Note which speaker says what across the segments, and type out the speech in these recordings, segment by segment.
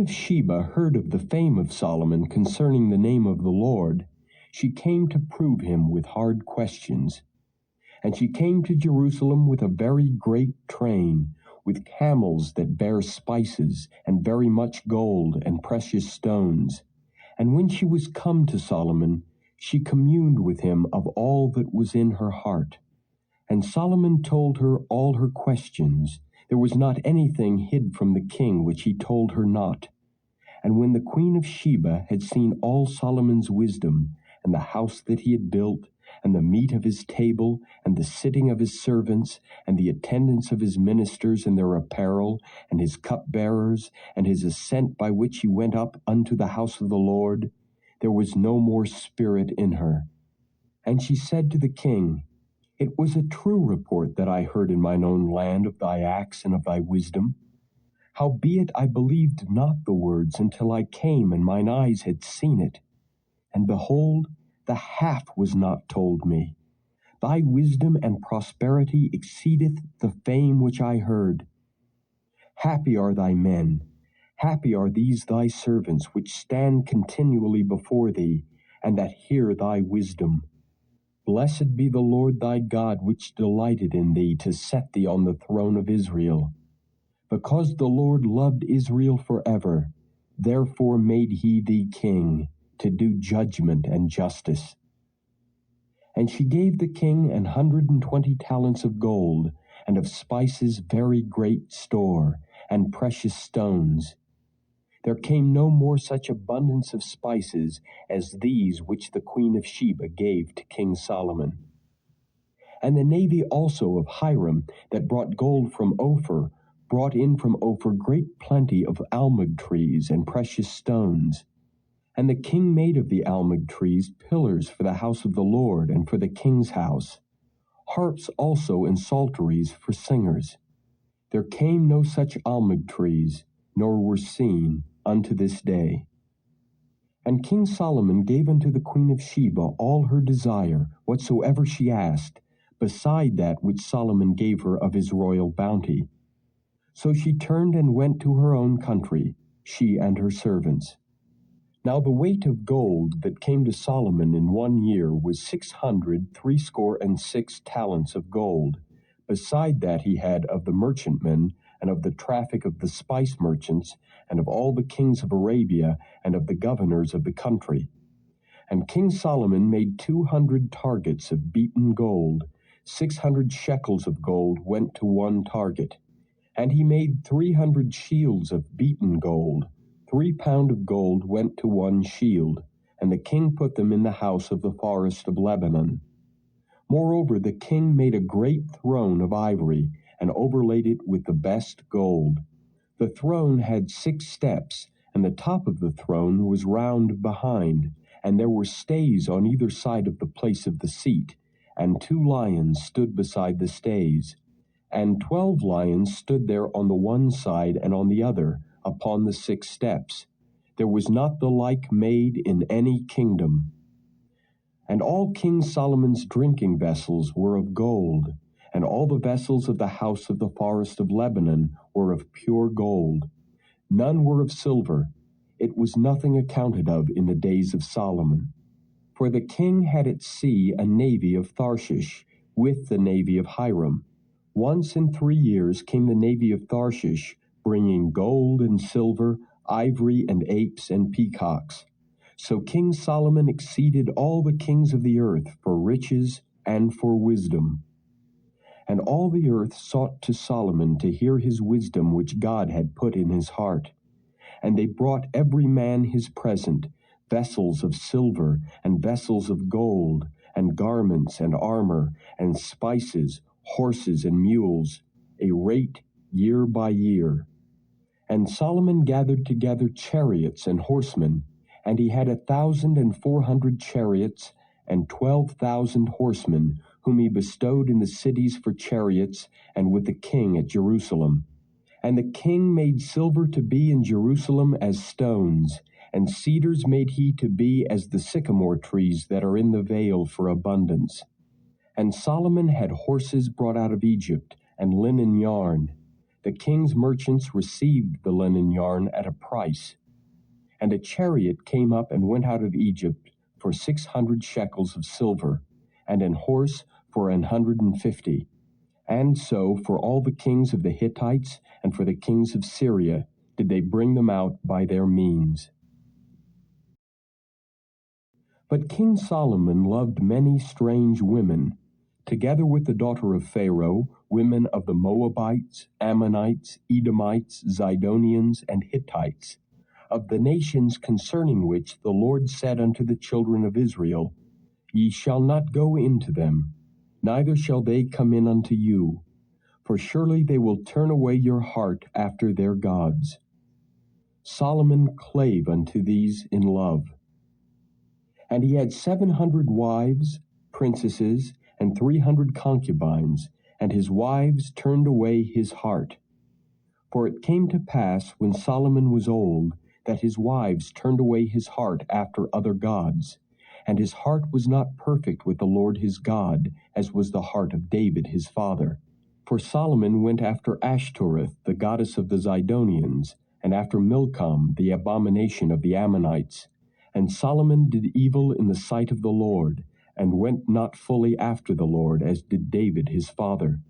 Speaker 1: of Sheba heard of the fame of Solomon concerning the name of the Lord, she came to prove him with hard questions. And she came to Jerusalem with a very great train, with camels that bear spices, and very much gold and precious stones. And when she was come to Solomon, she communed with him of all that was in her heart. And Solomon told her all her questions. There was not anything hid from the king which he told her not. And when the queen of Sheba had seen all Solomon's wisdom, and the house that he had built, and the meat of his table, and the sitting of his servants, and the attendance of his ministers and their apparel, and his cupbearers, and his ascent by which he went up unto the house of the Lord, there was no more spirit in her. And she said to the king, It was a true report that I heard in mine own land of thy acts and of thy wisdom. Howbeit I believed not the words until I came, and mine eyes had seen it. And behold, the half was not told me. Thy wisdom and prosperity exceedeth the fame which I heard. Happy are thy men, happy are these thy servants, which stand continually before thee, and that hear thy wisdom. Blessed be the Lord thy God, which delighted in thee to set thee on the throne of Israel. Because the Lord loved Israel forever, therefore made he thee king, to do judgment and justice. And she gave the king 120 talents of gold, and of spices very great store, and precious stones. There came no more such abundance of spices as these which the queen of Sheba gave to King Solomon. And the navy also of Hiram, that brought gold from Ophir, brought in from Ophir great plenty of almug trees and precious stones. And the king made of the almug trees pillars for the house of the Lord and for the king's house, harps also and psalteries for singers. There came no such almug trees, nor were seen unto this day. And King Solomon gave unto the queen of Sheba all her desire, whatsoever she asked, beside that which Solomon gave her of his royal bounty. So she turned and went to her own country, she and her servants. Now the weight of gold that came to Solomon in 1 year was 666 talents of gold, beside that he had of the merchantmen, and of the traffic of the spice merchants, and of all the kings of Arabia, and of the governors of the country. And King Solomon made 200 targets of beaten gold. 600 shekels of gold went to one target. And he made 300 shields of beaten gold. 3 pound of gold went to one shield, and the king put them in the house of the forest of Lebanon. Moreover, the king made a great throne of ivory, and overlaid it with the best gold. The throne had 6 steps, and the top of the throne was round behind, and there were stays on either side of the place of the seat, and 2 lions stood beside the stays. And 12 lions stood there on the one side and on the other, upon the 6 steps. There was not the like made in any kingdom. And all King Solomon's drinking vessels were of gold, and all the vessels of the house of the forest of Lebanon were of pure gold. None were of silver. It was nothing accounted of in the days of Solomon. For the king had at sea a navy of Tarshish, with the navy of Hiram. Once in 3 years came the navy of Tarshish, bringing gold and silver, ivory and apes and peacocks. So King Solomon exceeded all the kings of the earth for riches and for wisdom. And all the earth sought to Solomon to hear his wisdom which God had put in his heart. And they brought every man his present, vessels of silver and vessels of gold, and garments and armor, and spices, horses and mules, a rate year by year. And Solomon gathered together chariots and horsemen, and he had 1,400 chariots and 12,000 horsemen, whom he bestowed in the cities for chariots, and with the king at Jerusalem. And the king made silver to be in Jerusalem as stones, and cedars made he to be as the sycamore trees that are in the vale for abundance. And Solomon had horses brought out of Egypt, and linen yarn. the king's merchants received the linen yarn at a price. And a chariot came up and went out of Egypt for 600 shekels of silver, and an horse for 150. And so for all the kings of the Hittites and for the kings of Syria did they bring them out by their means. But King Solomon loved many strange women, together with the daughter of Pharaoh, women of the Moabites, Ammonites, Edomites, Zidonians, and Hittites, of the nations concerning which the Lord said unto the children of Israel, Ye shall not go into them, neither shall they come in unto you, for surely they will turn away your heart after their gods. Solomon clave unto these in love. And he had 700 wives, princesses, and 300 concubines, and his wives turned away his heart. For it came to pass, when Solomon was old, that his wives turned away his heart after other gods, and his heart was not perfect with the Lord his God, as was the heart of David his father. For Solomon went after Ashtoreth, the goddess of the Zidonians, and after Milcom, the abomination of the Ammonites. And Solomon did evil in the sight of the Lord, and went not fully after the Lord, as did David his father.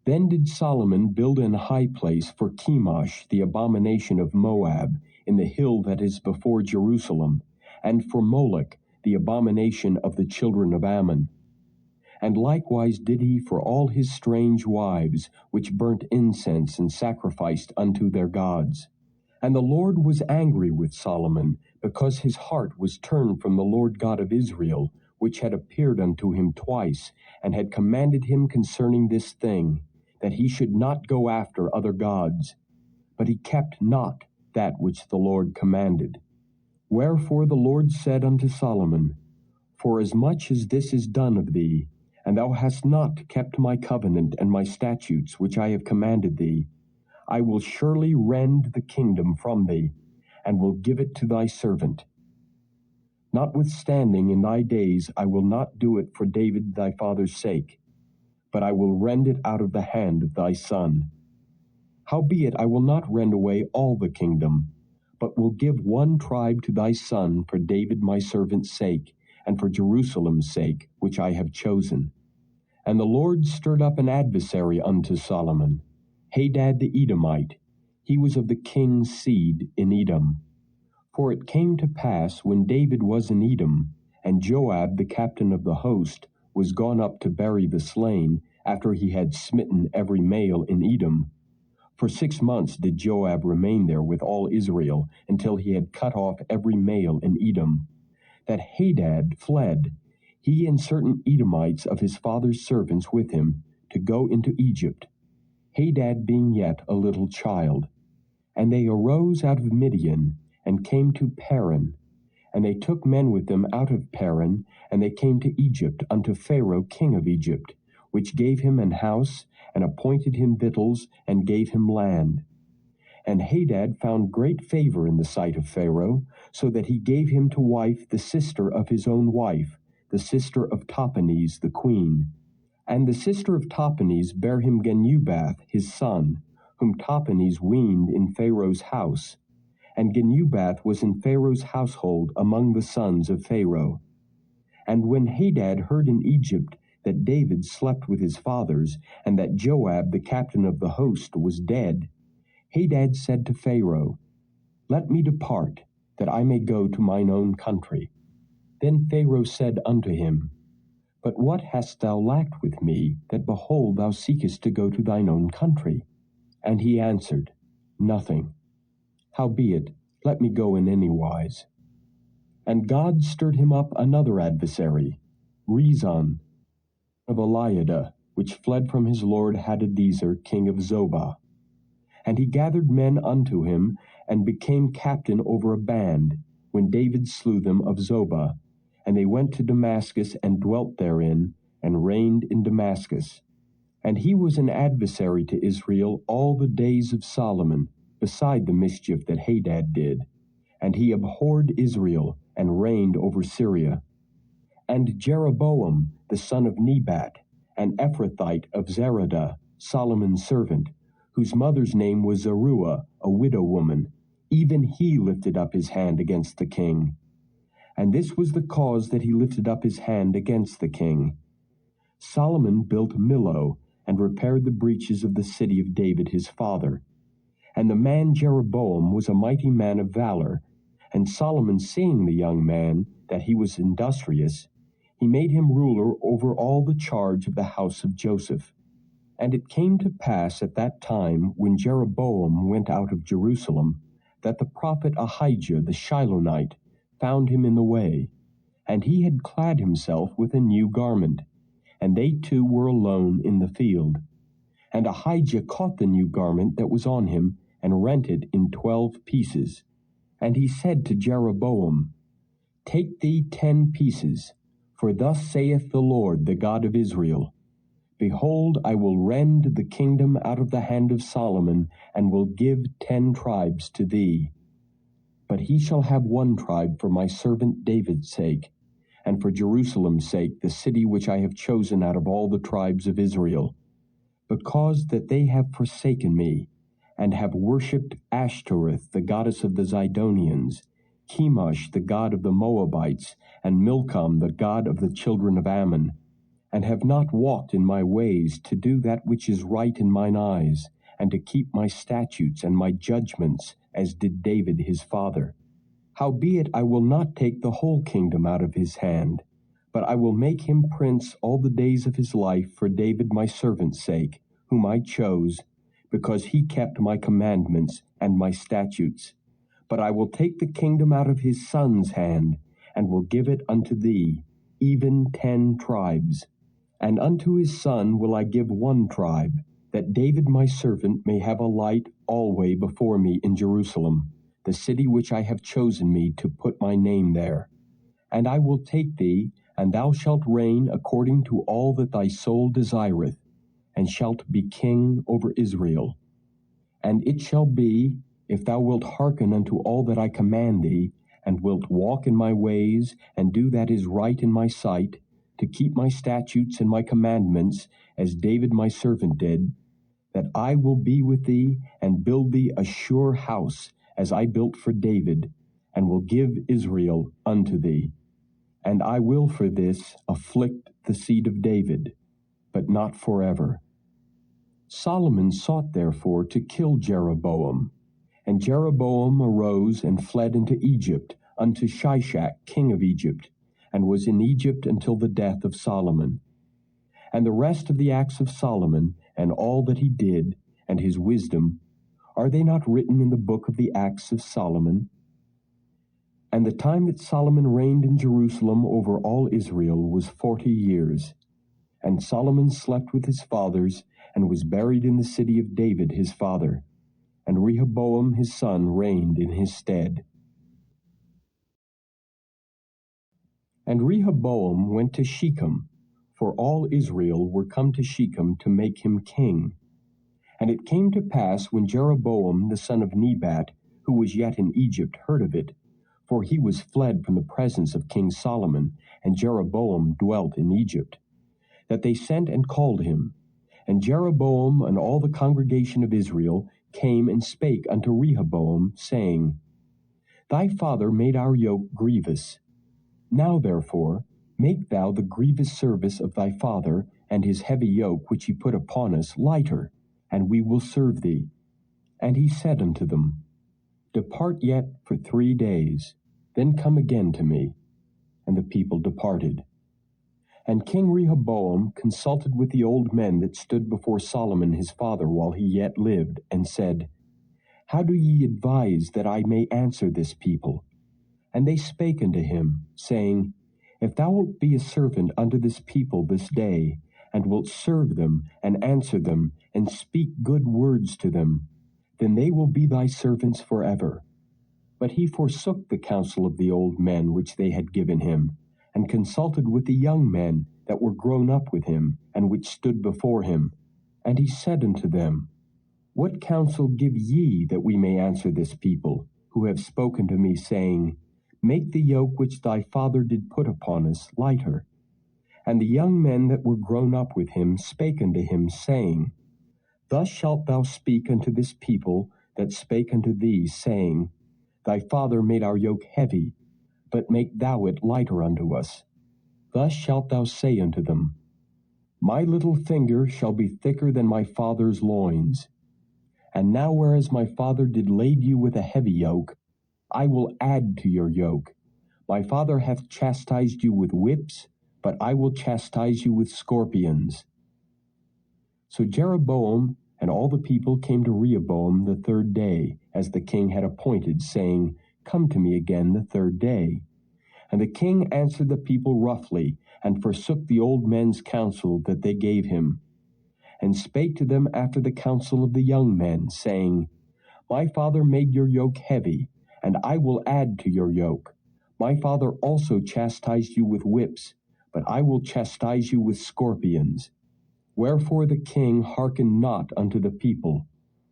Speaker 1: Then did Solomon build an high place for Chemosh, the abomination of Moab, in the hill that is before Jerusalem, and for Moloch, the abomination of the children of Ammon. And likewise did he for all his strange wives, which burnt incense and sacrificed unto their gods. And the Lord was angry with Solomon, because his heart was turned from the Lord God of Israel, which had appeared unto him twice, and had commanded him concerning this thing, that he should not go after other gods. But he kept not that which the Lord commanded. Wherefore the Lord said unto Solomon, Forasmuch as this is done of thee, and thou hast not kept my covenant and my statutes which I have commanded thee, I will surely rend the kingdom from thee, and will give it to thy servant. Notwithstanding, in thy days I will not do it for David thy father's sake, but I will rend it out of the hand of thy son. Howbeit I will not rend away all the kingdom, but will give one tribe to thy son for David my servant's sake, and for Jerusalem's sake, which I have chosen. And the Lord stirred up an adversary unto Solomon, Hadad the Edomite. He was of the king's seed in Edom. For it came to pass, when David was in Edom, and Joab the captain of the host was gone up to bury the slain, after he had smitten every male in Edom. For 6 months did Joab remain there with all Israel, until he had cut off every male in Edom. That Hadad fled, he and certain Edomites of his father's servants with him, to go into Egypt, Hadad being yet a little child. And they arose out of Midian, and came to Paran. And they took men with them out of Paran, and they came to Egypt unto Pharaoh king of Egypt, which gave him an house, and appointed him victuals, and gave him land. And Hadad found great favor in the sight of Pharaoh, so that he gave him to wife the sister of his own wife, the sister of Tahpenes the queen. And the sister of Tahpenes bare him Genubath his son, whom Tahpenes weaned in Pharaoh's house. And Genubath was in Pharaoh's household among the sons of Pharaoh. And when Hadad heard in Egypt that David slept with his fathers, and that Joab the captain of the host was dead, Hadad said to Pharaoh, Let me depart, that I may go to mine own country. Then Pharaoh said unto him, But what hast thou lacked with me, that behold thou seekest to go to thine own country? And he answered, Nothing. Howbeit, let me go in any wise. And God stirred him up another adversary, Rezon of Eliada, which fled from his lord Hadadezer, king of Zobah. And he gathered men unto him, and became captain over a band, when David slew them of Zobah. And they went to Damascus, and dwelt therein, and reigned in Damascus. And he was an adversary to Israel all the days of Solomon, beside the mischief that Hadad did. And he abhorred Israel, and reigned over Syria. And Jeroboam, the son of Nebat, an Ephrathite of Zeradah, Solomon's servant, whose mother's name was Zeruiah, a widow woman. Even he lifted up his hand against the king. And this was the cause that he lifted up his hand against the king. Solomon built Millo, and repaired the breaches of the city of David his father. And the man Jeroboam was a mighty man of valor. And Solomon, seeing the young man, that he was industrious, he made him ruler over all the charge of the house of Joseph. And it came to pass at that time, when Jeroboam went out of Jerusalem, that the prophet Ahijah the Shilonite found him in the way, and he had clad himself with a new garment, and they two were alone in the field. And Ahijah caught the new garment that was on him, and rent it in 12 pieces. And he said to Jeroboam, Take thee 10 pieces, for thus saith the Lord, the God of Israel, Behold, I will rend the kingdom out of the hand of Solomon, and will give 10 tribes to thee. But he shall have 1 tribe for my servant David's sake, and for Jerusalem's sake, the city which I have chosen out of all the tribes of Israel, because that they have forsaken me, and have worshipped Ashtoreth, the goddess of the Zidonians, Chemosh, the god of the Moabites, and Milcom, the god of the children of Ammon, and have not walked in my ways to do that which is right in mine eyes, and to keep my statutes and my judgments, as did David his father. Howbeit I will not take the whole kingdom out of his hand, but I will make him prince all the days of his life for David my servant's sake, whom I chose, because he kept my commandments and my statutes. But I will take the kingdom out of his son's hand, and will give it unto thee, even 10 tribes. And unto his son will I give 1 tribe, that David my servant may have a light alway before me in Jerusalem, the city which I have chosen me to put my name there. And I will take thee, and thou shalt reign according to all that thy soul desireth, and shalt be king over Israel. And it shall be, if thou wilt hearken unto all that I command thee, and wilt walk in my ways, and do that is right in my sight, to keep my statutes and my commandments, as David my servant did, that I will be with thee, and build thee a sure house, as I built for David, and will give Israel unto thee. And I will for this afflict the seed of David, but not forever. Solomon sought therefore to kill Jeroboam. And Jeroboam arose and fled into Egypt, unto Shishak king of Egypt, and was in Egypt until the death of Solomon. And the rest of the acts of Solomon, and all that he did, and his wisdom, are they not written in the book of the acts of Solomon? And the time that Solomon reigned in Jerusalem over all Israel was 40 years. And Solomon slept with his fathers, and was buried in the city of David his father. And Rehoboam his son reigned in his stead. And Rehoboam went to Shechem, for all Israel were come to Shechem to make him king. And it came to pass, when Jeroboam the son of Nebat, who was yet in Egypt, heard of it, for he was fled from the presence of King Solomon, and Jeroboam dwelt in Egypt, that they sent and called him. And Jeroboam and all the congregation of Israel came and spake unto Rehoboam, saying, Thy father made our yoke grievous. Now therefore make thou the grievous service of thy father, and his heavy yoke which he put upon us, lighter, and we will serve thee. And he said unto them, Depart yet for 3 days, then come again to me. And the people departed. And King Rehoboam consulted with the old men that stood before Solomon his father while he yet lived, and said, How do ye advise that I may answer this people? And they spake unto him, saying, If thou wilt be a servant unto this people this day, and wilt serve them, and answer them, and speak good words to them, then they will be thy servants forever. But he forsook the counsel of the old men which they had given him, and consulted with the young men that were grown up with him, and which stood before him. And he said unto them, What counsel give ye that we may answer this people, who have spoken to me, saying, Make the yoke which thy father did put upon us lighter? And the young men that were grown up with him spake unto him, saying, Thus shalt thou speak unto this people that spake unto thee, saying, Thy father made our yoke heavy, but make thou it lighter unto us. Thus shalt thou say unto them, My little finger shall be thicker than my father's loins. And now whereas my father did lade you with a heavy yoke, I will add to your yoke. My father hath chastised you with whips, but I will chastise you with scorpions. So Jeroboam and all the people came to Rehoboam the third day, as the king had appointed, saying, Come to me again the third day. And the king answered the people roughly, and forsook the old men's counsel that they gave him, and spake to them after the counsel of the young men, saying, My father made your yoke heavy, and I will add to your yoke. My father also chastised you with whips, but I will chastise you with scorpions. Wherefore the king hearkened not unto the people,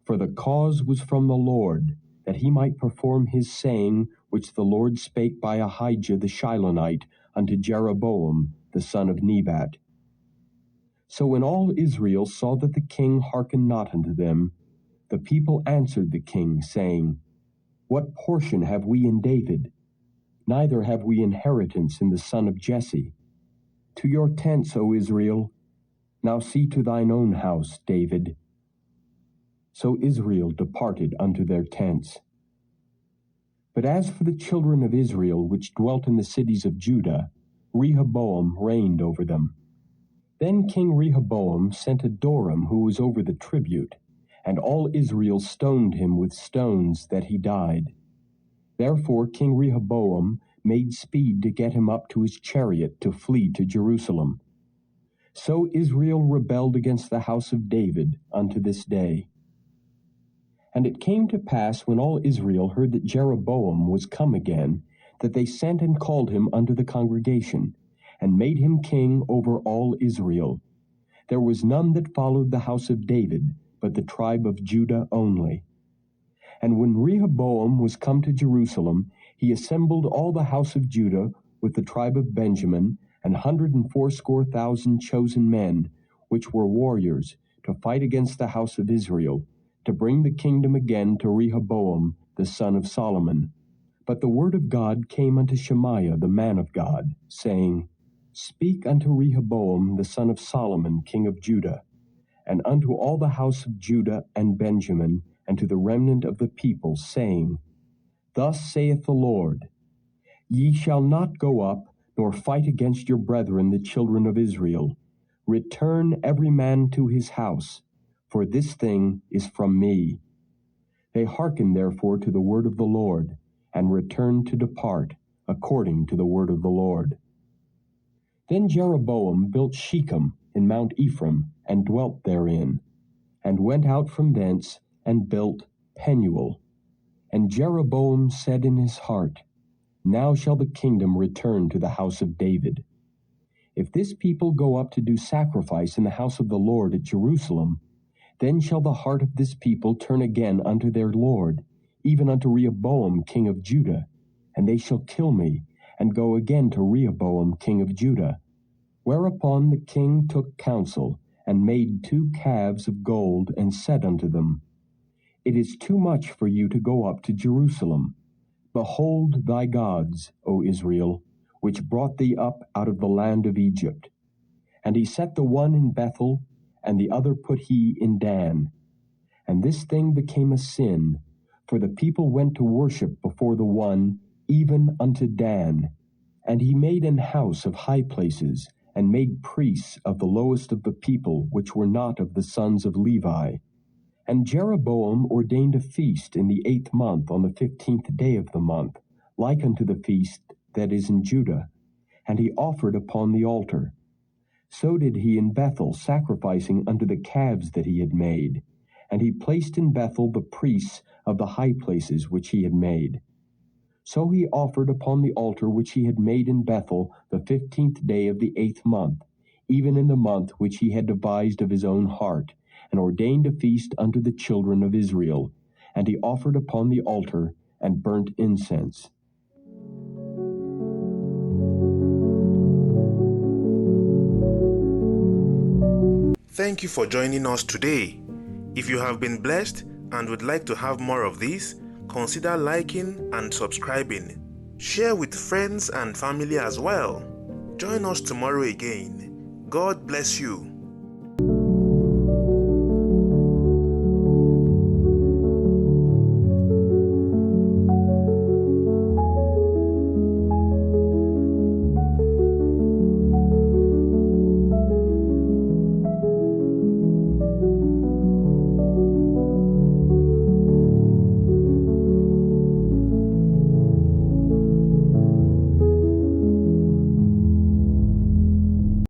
Speaker 1: for the cause was from the Lord, that he might perform his saying, which the Lord spake by Ahijah the Shilonite unto Jeroboam the son of Nebat. So when all Israel saw that the king hearkened not unto them, the people answered the king, saying, What portion have we in David? Neither have we inheritance in the son of Jesse. To your tents, O Israel. Now see to thine own house, David. So Israel departed unto their tents. But as for the children of Israel which dwelt in the cities of Judah, Rehoboam reigned over them. Then King Rehoboam sent Adoram, who was over the tribute, and all Israel stoned him with stones that he died. Therefore King Rehoboam made speed to get him up to his chariot to flee to Jerusalem. So Israel rebelled against the house of David unto this day. And it came to pass, when all Israel heard that Jeroboam was come again, that they sent and called him unto the congregation, and made him king over all Israel. There was none that followed the house of David, but the tribe of Judah only. And when Rehoboam was come to Jerusalem, he assembled all the house of Judah with the tribe of Benjamin, 180,000 chosen men, which were warriors, to fight against the house of Israel, to bring the kingdom again to Rehoboam the son of Solomon. But the word of God came unto Shemaiah the man of God, saying, Speak unto Rehoboam the son of Solomon king of Judah, and unto all the house of Judah and Benjamin, and to the remnant of the people, saying, Thus saith the Lord, Ye shall not go up, nor fight against your brethren the children of Israel. Return every man to his house, for this thing is from me. They hearkened therefore to the word of the Lord, and returned to depart, according to the word of the Lord. Then Jeroboam built Shechem in Mount Ephraim, and dwelt therein, and went out from thence, and built Penuel. And Jeroboam said in his heart, Now shall the kingdom return to the house of David. If this people go up to do sacrifice in the house of the Lord at Jerusalem, then shall the heart of this people turn again unto their Lord, even unto Rehoboam king of Judah, and they shall kill me, and go again to Rehoboam king of Judah. Whereupon the king took counsel, and made 2 calves of gold, and said unto them, It is too much for you to go up to Jerusalem. Behold thy gods, O Israel, which brought thee up out of the land of Egypt. And he set the one in Bethel, and the other put he in Dan. And this thing became a sin, for the people went to worship before the one, even unto Dan. And he made an house of high places, and made priests of the lowest of the people, which were not of the sons of Levi. And Jeroboam ordained a feast in the 8th month, on the 15th day of the month, like unto the feast that is in Judah. And he offered upon the altar. So did he in Bethel, sacrificing unto the calves that he had made. And he placed in Bethel the priests of the high places which he had made. So he offered upon the altar which he had made in Bethel the 15th day of the 8th month, even in the month which he had devised of his own heart, and ordained a feast unto the children of Israel. And he offered upon the altar, and burnt incense.
Speaker 2: Thank you for joining us today. If you have been blessed and would like to have more of these, consider liking and subscribing. Share with friends and family as well. Join us tomorrow again. God bless you.